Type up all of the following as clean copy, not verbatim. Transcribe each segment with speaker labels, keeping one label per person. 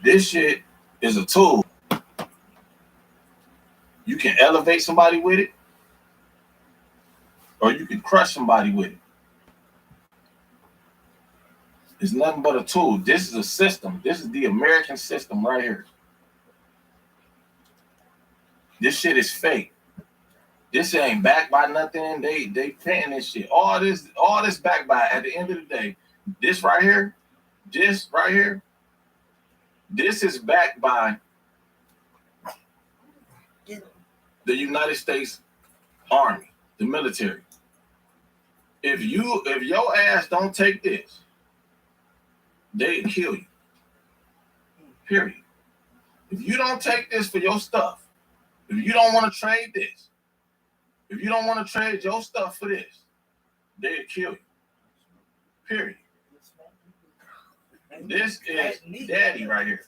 Speaker 1: This shit is a tool. You can elevate somebody with it, or you can crush somebody with it. It's nothing but a tool. This is a system. This is the American system right here. This shit is fake. This ain't backed by nothing. They paying this shit. All this backed by, at the end of the day, this right here, this is backed by the United States Army, the military. If your ass don't take this, they kill you. Period. If you don't take this for your stuff, if you don't want to trade this, if you don't want to trade your stuff for this, they'll kill you. Period. This is daddy right here.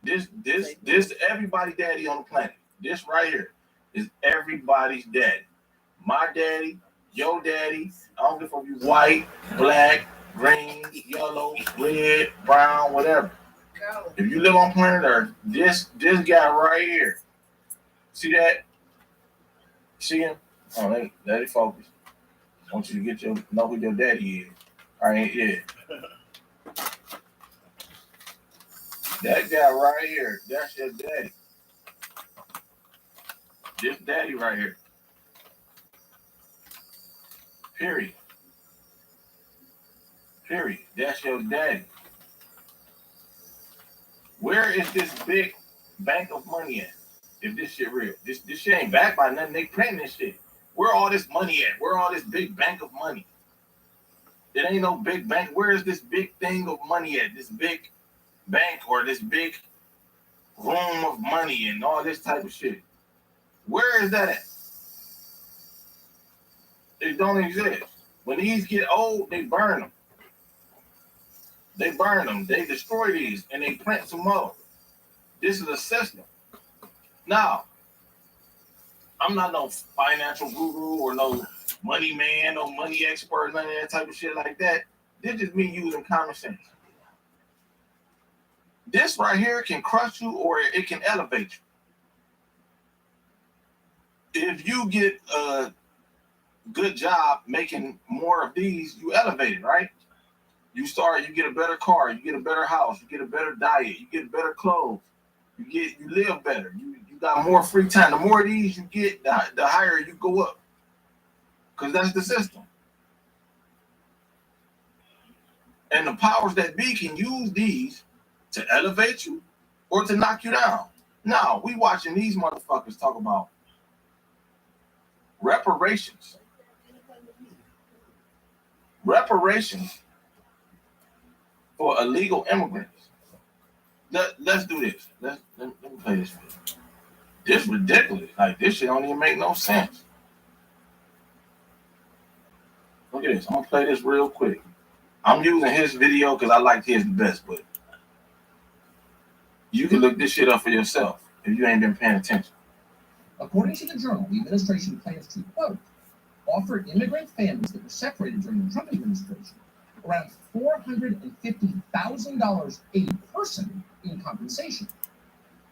Speaker 1: This everybody daddy on the planet. This right here is everybody's daddy. My daddy, your daddy. I don't give a fuck if you white, black, green, yellow, red, brown, whatever. If you live on planet Earth, this guy right here. See that? See him? Oh, let it focus. I want you to know who your daddy is. All right, yeah. That guy right here, that's your daddy. This daddy right here. Period. That's your daddy. Where is this big bank of money at? If this shit real. This shit ain't backed by nothing. They printing this shit. Where all this money at? Where all this big bank of money? It ain't no big bank. Where is this big thing of money at? This big bank or this big room of money and all this type of shit. Where is that at? It don't exist. When these get old, they burn them. They destroy these and they print some more. This is a system. Now, I'm not no financial guru or no money man, no money expert, none of that type of shit like that. This is me using common sense. This right here can crush you or it can elevate you. If you get a good job making more of these, you elevate it, right? You get a better car, you get a better house, you get a better diet, you get better clothes, you live better, you got more free time. The more of these you get, the higher you go up. Because that's the system. And the powers that be can use these to elevate you or to knock you down. Now, we watching these motherfuckers talk about reparations. Reparations for illegal immigrants. Let's do this. Let me play this for you. This is ridiculous. Like, this shit don't even make no sense. Look at this. I'm going to play this real quick. I'm using his video because I like his the best, but you can look this shit up for yourself if you ain't been paying attention.
Speaker 2: According to the Journal, the administration plans to, quote, offer immigrant families that were separated during the Trump administration around $450,000 a person in compensation.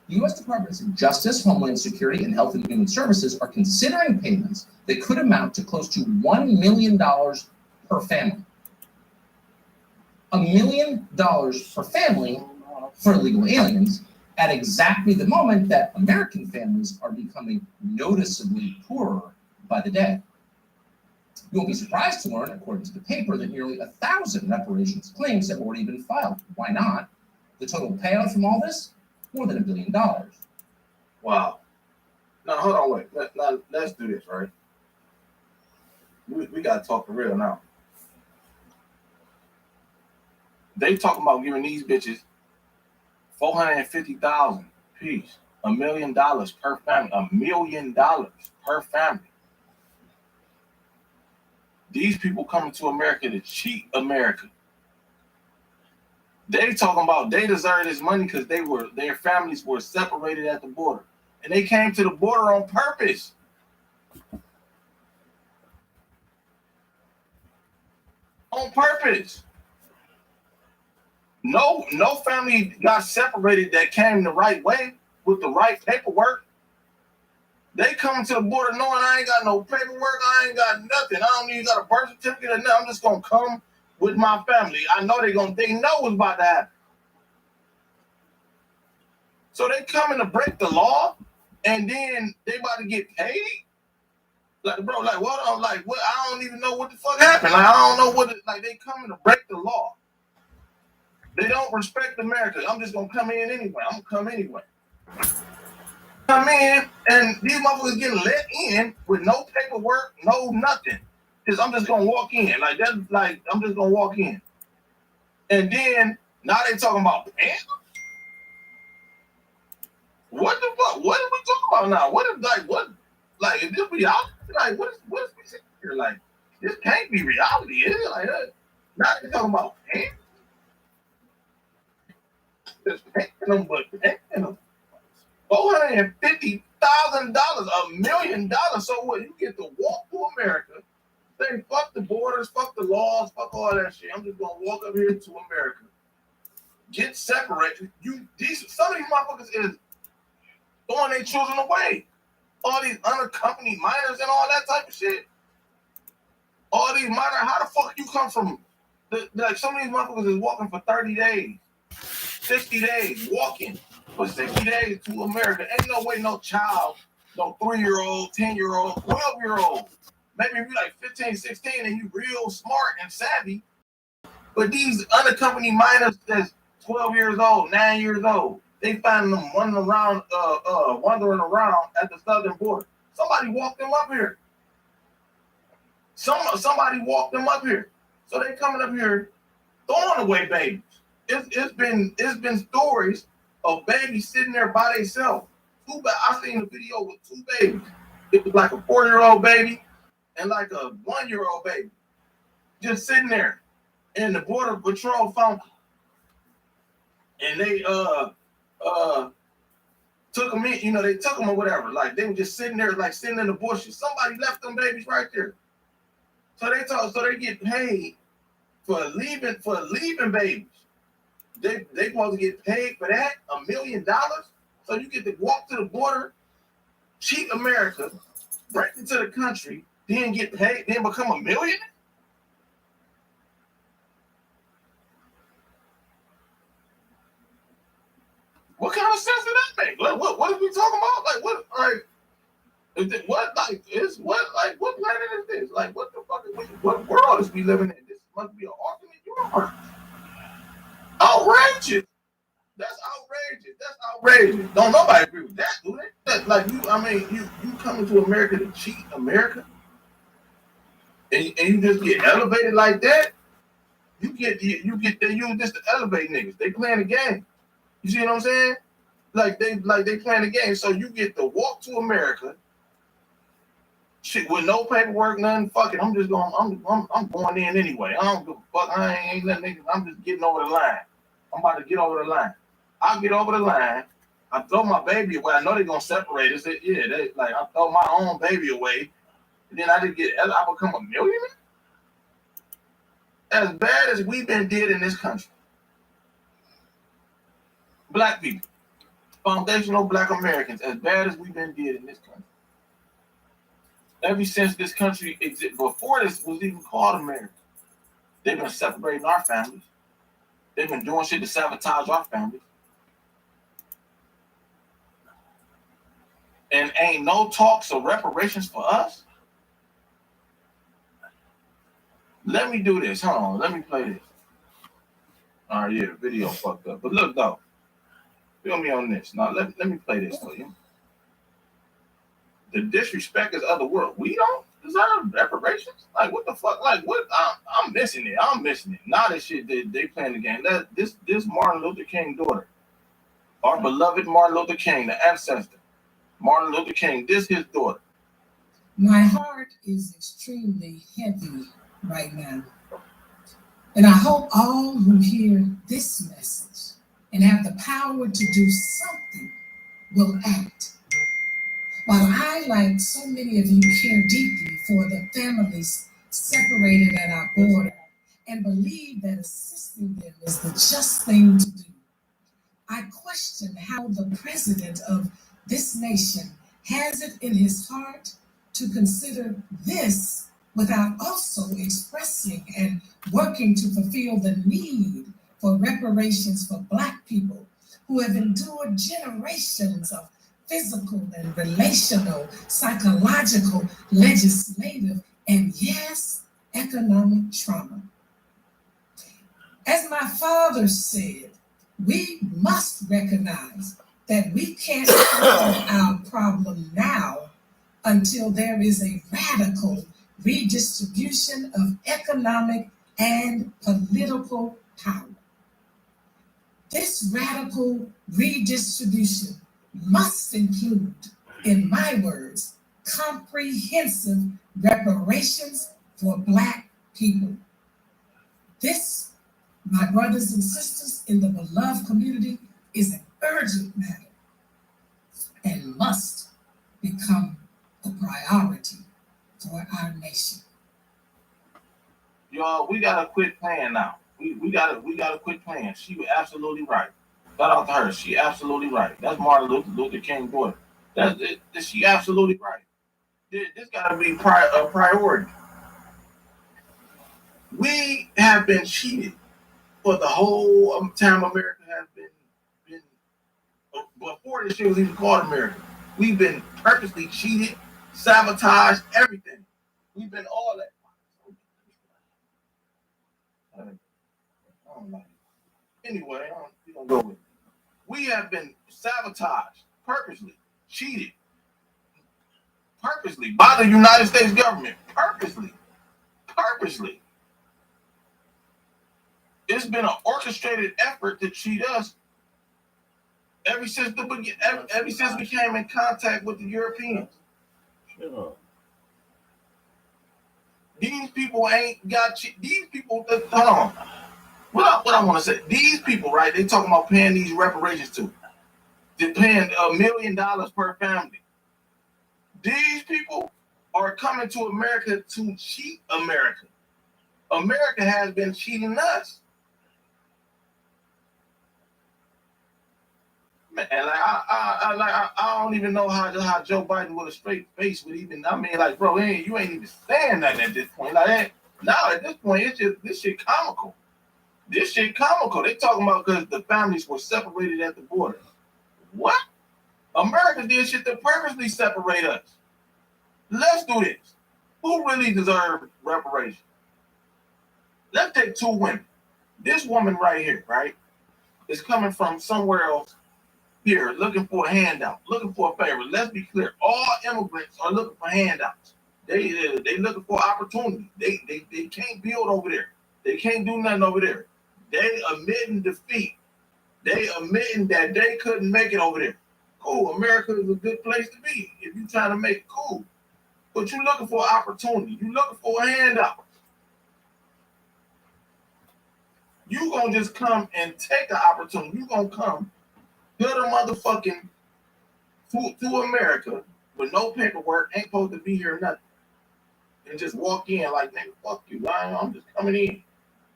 Speaker 2: The U.S. Departments of Justice, Homeland Security, and Health and Human Services are considering payments that could amount to close to $1 million per family. $1 million per family for illegal aliens at exactly the moment that American families are becoming noticeably poorer by the day. You won't be surprised to learn, according to the paper, that nearly 1,000 reparations claims have already been filed. Why not? The total payout from all this? More than $1 billion.
Speaker 1: Wow. Now, hold on, wait. Let's do this, right? We got to talk for real now. They talking about giving these bitches $450,000 piece, $1 million per family, $1 million per family. These people coming to America to cheat America. They talking about they deserve this money because their families were separated at the border, and they came to the border on purpose. On purpose. No family got separated that came the right way with the right paperwork. They come to the border knowing I ain't got no paperwork, I ain't got nothing. I don't even got a birth certificate or nothing. I'm just gonna come with my family. I know they know what's about to happen. So they coming to break the law, and then they about to get paid. Like, bro, like what? Like what? I don't even know what the fuck happened. Like I don't know what. Like they coming to break the law. They don't respect America. I'm just gonna come in anyway. I'm gonna come anyway. Come in, and these motherfuckers getting let in with no paperwork, no nothing. Cause I'm just gonna walk in. Like that's like I'm just gonna walk in. And then now they talking about pants. What the fuck? What are we talking about now? What is like what? Like is this reality? Like what is we saying here? Like this can't be reality, is it? Like now they talking about pants. Just paying them, but paying them $450,000, $1 million. So what? You get to walk to America. Say fuck the borders, fuck the laws, fuck all that shit. I'm just gonna walk up here to America. Get separated. Some of these motherfuckers is throwing their children away. All these unaccompanied minors and all that type of shit. All these minors, how the fuck you come from? Like some of these motherfuckers is walking for 30 days, 60 days, walking for 60 days to America. Ain't no way no child, no 3-year-old, 10-year-old, 12-year-old. Maybe if you're like 15, 16 and you real smart and savvy. But these unaccompanied minors that's 12 years old, 9 years old, they find them wandering around at the southern border. Somebody walked them up here. Somebody walked them up here. So they coming up here throwing away babies. It's been stories of babies sitting there by themselves. I seen a video with 2 babies. It was like a 4-year-old baby and like a 1-year-old baby just sitting there. And the border patrol found them. And they took them in, they took them or whatever. Like they were just sitting there, like sitting in the bushes. Somebody left them babies right there. So they get paid for leaving babies. They supposed to get paid for that, $1 million. So you get to walk to the border, cheat America, break into the country, then get paid, then become a millionaire? What kind of sense does that make? Like, what are we talking about? Like what? What planet is this? Like what the fuck? What world is we living in? This must be an alternate universe. Outrageous. That's outrageous. Don't nobody agree with that, do they? That's like you coming to America to cheat America, and you just get elevated like that. You just to elevate niggas. They playing the game. You see what I'm saying? Like they playing the game. So you get to walk to America, shit with no paperwork, nothing. Fuck it. I'm going in anyway. I don't give a fuck. I ain't letting niggas. I'm just getting over the line. I'm about to get over the line. I'll get over the line. I throw my baby away. I know they're gonna separate us. I throw my own baby away. And then I become a millionaire. As bad as we've been did in this country. Black people, foundational Black Americans, as bad as we've been did in this country. Ever since this country existed, before this was even called America, they've been separating our families. They've been doing shit to sabotage our families. And ain't no talks of reparations for us. Let me do this. Hold on. Let me play this. All right, yeah, the video fucked up. But look, though. Feel me on this. Now, let me play this for you. The disrespect is other world. We don't deserve reparations? Like, what the fuck? Like, what? I'm missing it. Now this shit, they playing the game. This Martin Luther King daughter. Our beloved Martin Luther King, the ancestor. Martin Luther King, this his daughter.
Speaker 3: My heart is extremely heavy right now. And I hope all who hear this message and have the power to do something will act. While I, like so many of you, care deeply for the families separated at our border and believe that assisting them is the just thing to do. I question how the president of this nation has it in his heart to consider this without also expressing and working to fulfill the need for reparations for Black people who have endured generations of physical and relational, psychological, legislative, and yes, economic trauma. As my father said, we must recognize that we can't solve our problem now until there is a radical redistribution of economic and political power. This radical redistribution must include, in my words, comprehensive reparations for Black people. This, my brothers and sisters in the beloved community, is an urgent matter and must become a priority for our nation.
Speaker 1: Y'all, we gotta quit playing now. We gotta quit playing. She was absolutely right. Shout out to her. She absolutely right. That's Martin Luther King's daughter. She absolutely right. This gotta be a priority. We have been cheated for the whole time America has been before this shit was even called America. We've been purposely cheated, sabotaged, everything. We've been all that. I don't like it. Anyway, we're gonna go with it. We have been sabotaged, purposely, cheated, purposely by the United States government, purposely. It's been an orchestrated effort to cheat us ever since we came in contact with the Europeans.
Speaker 4: Sure.
Speaker 1: These people ain't got these people. Hold on. What I want to say? These people, right? They talking about paying these reparations to. They're paying $1 million per family. These people are coming to America to cheat America. America has been cheating us. Man, like I don't even know how Joe Biden with a straight face would even. I mean, like, bro, you ain't even saying nothing at this point. Like, now at this point, it's just this shit comical. They talking about because the families were separated at the border. What? America did shit to purposely separate us. Let's do this. Who really deserves reparations? Let's take two women. This woman right here, right, is coming from somewhere else here, looking for a handout, looking for a favor. Let's be clear. All immigrants are looking for handouts. They looking for opportunity. They can't build over there. They can't do nothing over there. They admitting defeat. They admitting that they couldn't make it over there. Cool. America is a good place to be if you're trying to make it cool. But you're looking for opportunity. You're looking for a handout. You gonna just come and take the opportunity. You gonna come to the motherfucking to America with no paperwork, ain't supposed to be here nothing, and just walk in like, nigga, fuck you. I'm just coming in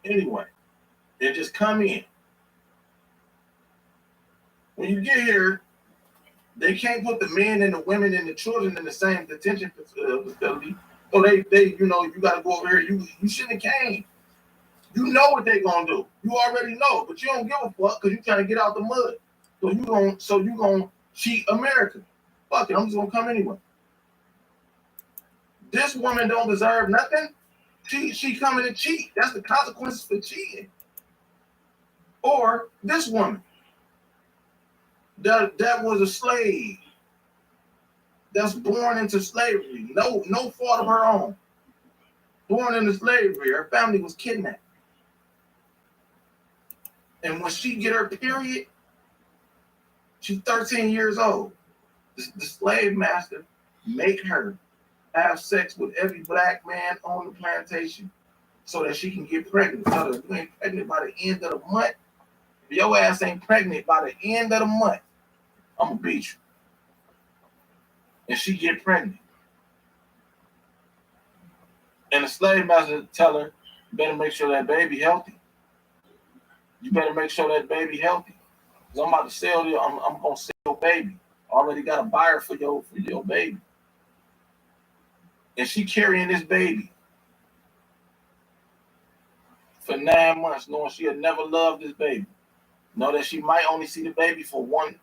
Speaker 1: anyway. They just come in. When you get here, they can't put the men and the women and the children in the same detention facility. So they you got to go over here. You shouldn't have came. You know what they gonna do. You already know, but you don't give a fuck because you trying to get out the mud. So you gonna cheat America. Fuck it, I'm just gonna come anyway. This woman don't deserve nothing. She coming to cheat. That's the consequences for cheating. Or this woman that was a slave, that's born into slavery, no fault of her own. Born into slavery, her family was kidnapped. And when she get her period, she's 13 years old. The slave master make her have sex with every black man on the plantation so that she can get pregnant. So that if you ain't pregnant by the end of the month, if your ass ain't pregnant by the end of the month, I'm gonna beat you. And she get pregnant. And the slave master tell her, You better make sure that baby healthy. You better make sure that baby healthy. Cause I'm about to sell you. I'm gonna sell your baby. Already got a buyer for your baby. And she carrying this baby for 9 months, knowing she'll never love this baby. Know that she might only see the baby for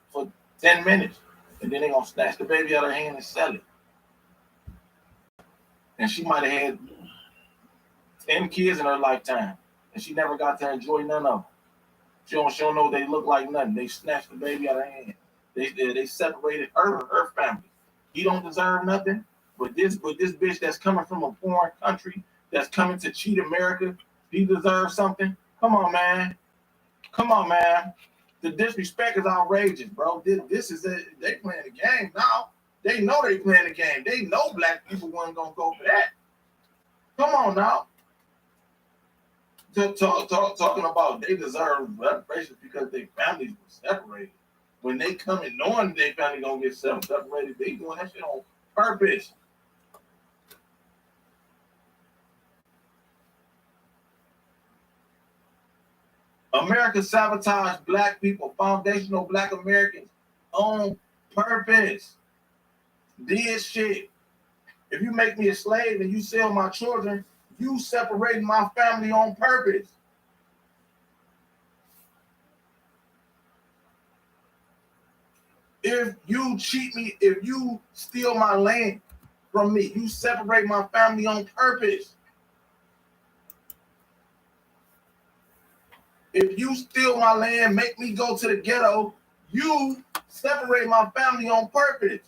Speaker 1: 10 minutes, and then they're gonna snatch the baby out of her hand and sell it. And she might have had 10 kids in her lifetime, and she never got to enjoy none of them. She don't know they look like nothing. They snatched the baby out of her hand. They separated her family. He don't deserve nothing, but this bitch that's coming from a foreign country, that's coming to cheat America, he deserves something. Come on, man. Come on, man. The disrespect is outrageous, bro. This is it. They playing the game now. They know they playing the game. They know black people weren't gonna go for that. Come on now. Talking about they deserve reparations because their families were separated. When they come in knowing their family gonna get separated, they doing that shit on purpose. America sabotaged black people, foundational black Americans, on purpose. Did shit. If you make me a slave and you sell my children, you separating my family on purpose. If you cheat me, if you steal my land from me, you separate my family on purpose. If you steal my land, make me go to the ghetto, you separate my family on purpose.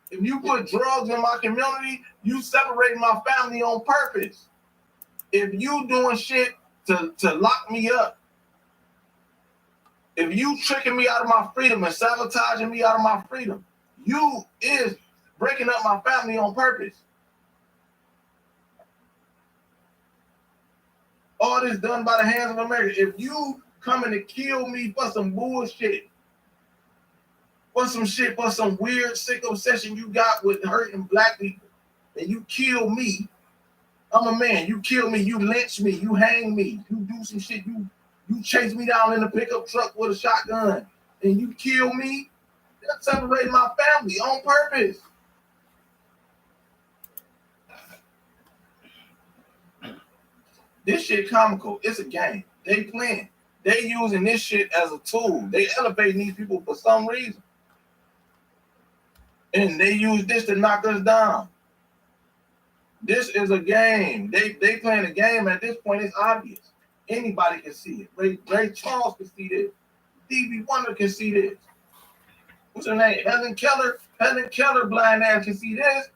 Speaker 1: If you put drugs in my community, you separate my family on purpose. If you doing shit to lock me up, if you tricking me out of my freedom and sabotaging me out of my freedom, you is breaking up my family on purpose. All this done by the hands of America. If you coming to kill me for some bullshit, for some weird sick obsession you got with hurting black people, and you kill me, I'm a man. You kill me, you lynch me, you hang me, you do some shit, you chase me down in a pickup truck with a shotgun, and you kill me, that's separating my family on purpose. This shit comical. It's a game. They playing. They using this shit as a tool. They elevating these people for some reason. And they use this to knock us down. This is a game. They playing a game. At this point, it's obvious. Anybody can see it. Ray Charles can see this. Stevie Wonder can see this. What's her name? Helen Keller. Helen Keller blind ass can see this.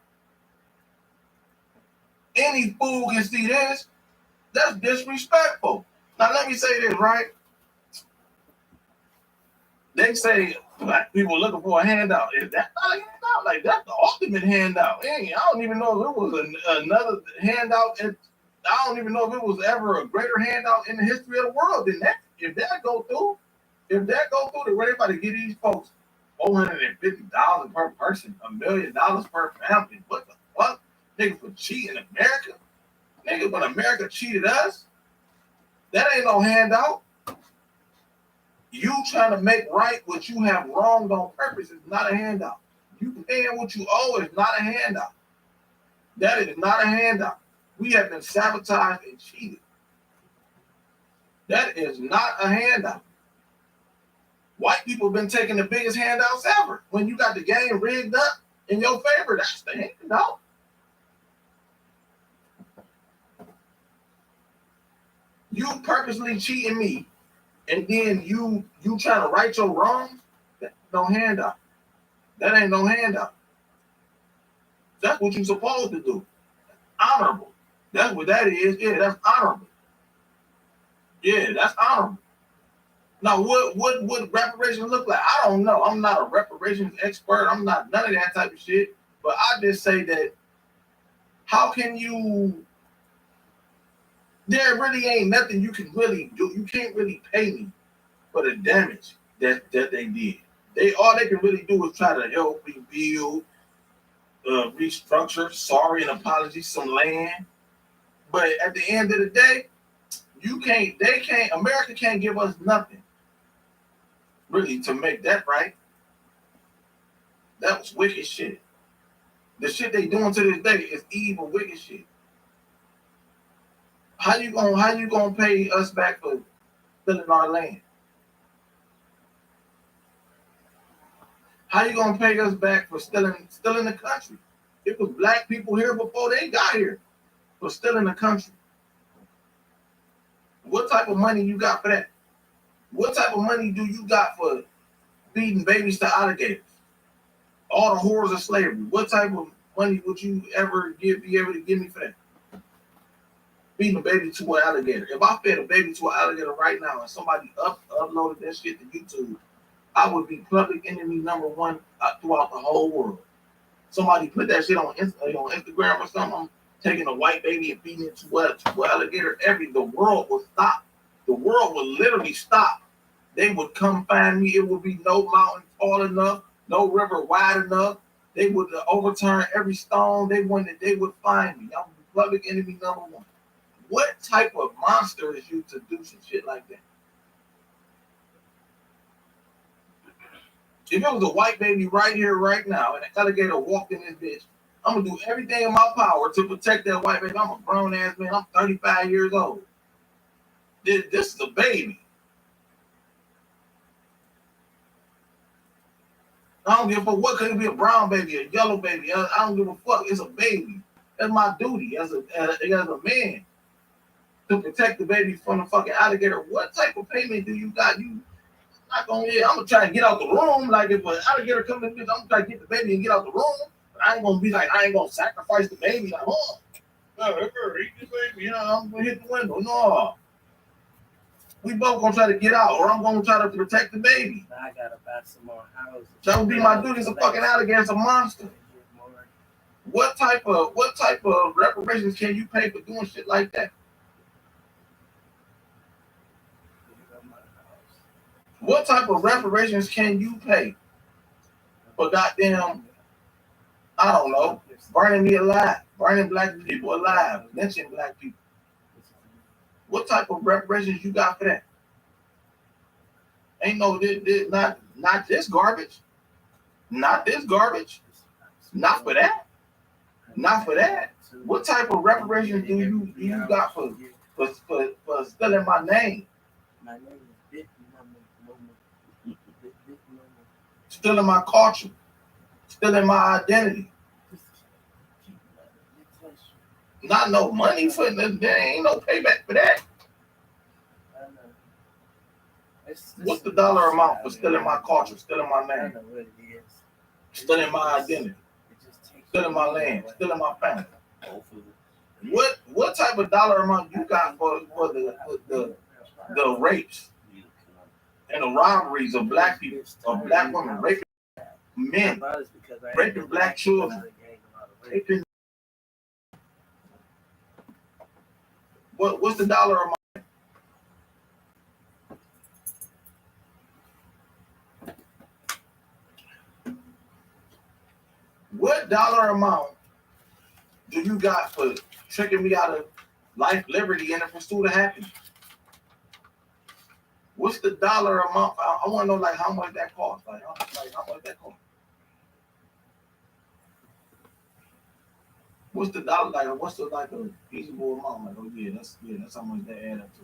Speaker 1: Any fool can see this. That's disrespectful. Now let me say this, right? They say black people looking for a handout. Is that not a handout? Like, that's the ultimate handout. I don't even know if it was another handout. I don't even know if it was ever a greater handout in the history of the world than that. If that go through, then everybody get these folks $450 per person, $1 million per family. What the fuck? Niggas for cheating America? Nigga, when America cheated us, that ain't no handout. You trying to make right what you have wronged on purpose is not a handout. You paying what you owe is not a handout. That is not a handout. We have been sabotaged and cheated. That is not a handout. White people have been taking the biggest handouts ever. When you got the game rigged up in your favor, that's the handout. You purposely cheating me, and then you trying to right your wrongs. That's no handout. That ain't no handout. That's what you're supposed to do. Honorable. That's what that is. Yeah, that's honorable. Yeah, that's honorable. Now, what would reparations look like? I don't know. I'm not a reparations expert. I'm not none of that type of shit. But I just say that how can you? There really ain't nothing you can really do. You can't really pay me for the damage that they did. All they can really do is try to help rebuild, restructure, sorry and apology, some land. But at the end of the day, America can't give us nothing really to make that right. That was wicked shit. The shit they doing to this day is evil, wicked shit. How you gonna pay us back for stealing our land? How you gonna pay us back for stealing the country? It was black people here before they got here for stealing the country. What type of money you got for that? What type of money do you got for feeding babies to alligators? All the horrors of slavery. What type of money would you ever be able to give me for that? Feeding a baby to an alligator. If I fed a baby to an alligator right now and somebody uploaded that shit to YouTube, I would be public enemy number one throughout the whole world. Somebody put that shit on Instagram or something, I'm taking a white baby and feeding it to an alligator, the world would stop. The world would literally stop. They would come find me. It would be no mountain tall enough, no river wide enough. They would overturn every stone they wanted. They would find me. I would be public enemy number one. What type of monster is you to do some shit like that? If it was a white baby right here, right now, and an alligator walked in this bitch, I'm gonna do everything in my power to protect that white baby. I'm a grown ass man. I'm 35 years old. This is a baby. I don't give a fuck. What could it be? A brown baby, a yellow baby? I don't give a fuck. It's a baby. That's my duty as a man to protect the baby from the fucking alligator. What type of payment do you got? I'm gonna try to get out the room. Like if an alligator comes in, I'm gonna try to get the baby and get out the room. But I ain't gonna be like, I ain't gonna sacrifice the baby. Like, eat this baby. I'm gonna hit the window. No. We both gonna try to get out, or I'm gonna try to protect the baby.
Speaker 4: Now I gotta buy some more houses.
Speaker 1: That would be my duty. It's a fucking alligator. It's a monster. What type of reparations can you pay for doing shit like that? What type of reparations can you pay for goddamn, I don't know, burning me alive, burning black people alive, lynching black people? What type of reparations you got for that? Ain't no, not this garbage. Not this garbage. Not for that. Not for that. What type of reparations do you got for stealing my name?
Speaker 4: My name is Big Mama.
Speaker 1: Stealing my culture, stealing my identity. Not no money for that. There ain't no payback for that. What's the dollar amount for stealing my culture, stealing my name, stealing my identity, stealing my land, stealing my family? What type of dollar amount you got for the rapes and the robberies of black people, of black women, raping men, raping black children, raping? What's the dollar amount? What dollar amount do you got for tricking me out of life, liberty, and the pursuit of happiness? What's the dollar amount? I want to know like how much that costs. Like how much that costs? What's the dollar like? What's the like a feasible amount? Like, oh yeah, that's how much that add up to.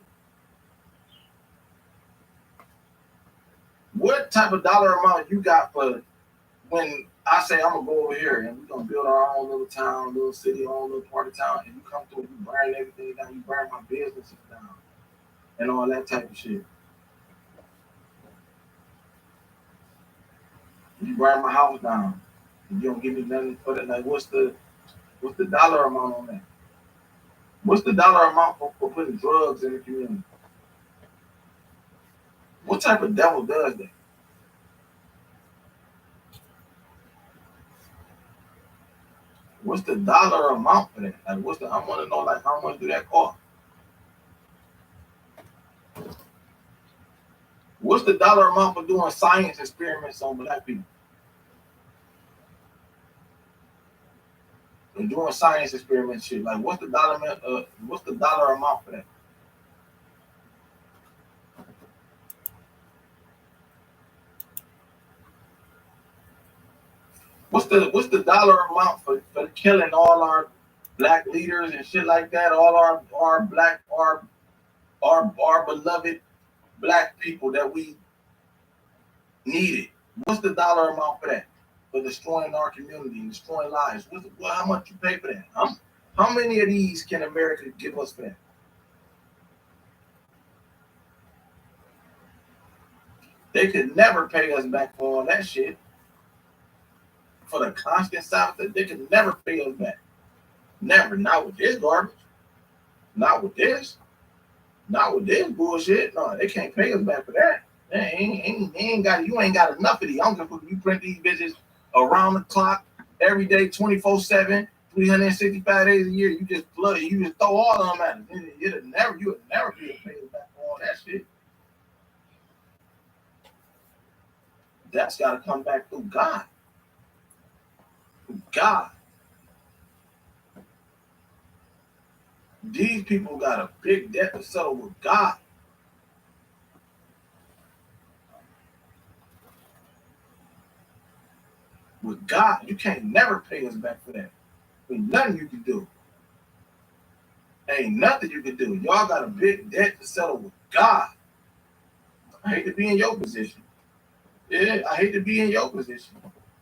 Speaker 1: What type of dollar amount you got for when I say I'm gonna go over here and we're gonna build our own little town, little city, our own little part of town, and you come through and you burn everything down, you burn my businesses down, and all that type of shit. You burn my house down, and you don't give me nothing for that. Like, what's the dollar amount on that? What's the dollar amount for putting drugs in the community? What type of devil does that? What's the dollar amount for that? Like, I want to know, like, how much do that cost? What's the dollar amount for doing science experiments on black people? and doing science experiment shit. Like, what's the dollar amount for that? What's the dollar amount for killing all our black leaders and shit like that? All our black our beloved black people that we needed. What's the dollar amount for that? For destroying our community and destroying lives. How much you pay for that? How many of these can America give us for that? They could never pay us back for all that shit. For the constant South, they could never pay us back. Never. Not with this garbage. Not with this. Not with this bullshit. No, they can't pay us back for that. They ain't got. You ain't got enough of these. I don't give a fuck. You print these bitches around the clock, every day, 24/7, 365 days a year. You just flood it. You just throw all of them at it. You would never be able to pay us back for all that shit. That's got to come back through God. Through God. These people got a big debt to settle with God. With God, you can't never pay us back for that. Ain't nothing you can do. Ain't nothing you can do. Y'all got a big debt to settle with God. I hate to be in your position. Yeah, I hate to be in your position.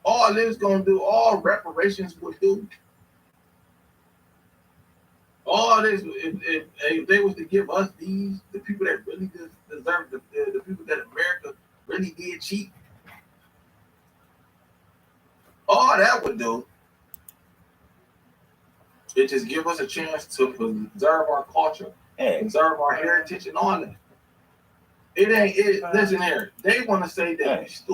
Speaker 1: All this gonna do, all reparations would do. All this, if they was to give us these, the people that really deserve, the people that America really did cheat, all that would do, it just give us a chance to preserve our culture, preserve our heritage, and all that. It ain't. Listen here, they want to say that we stupid.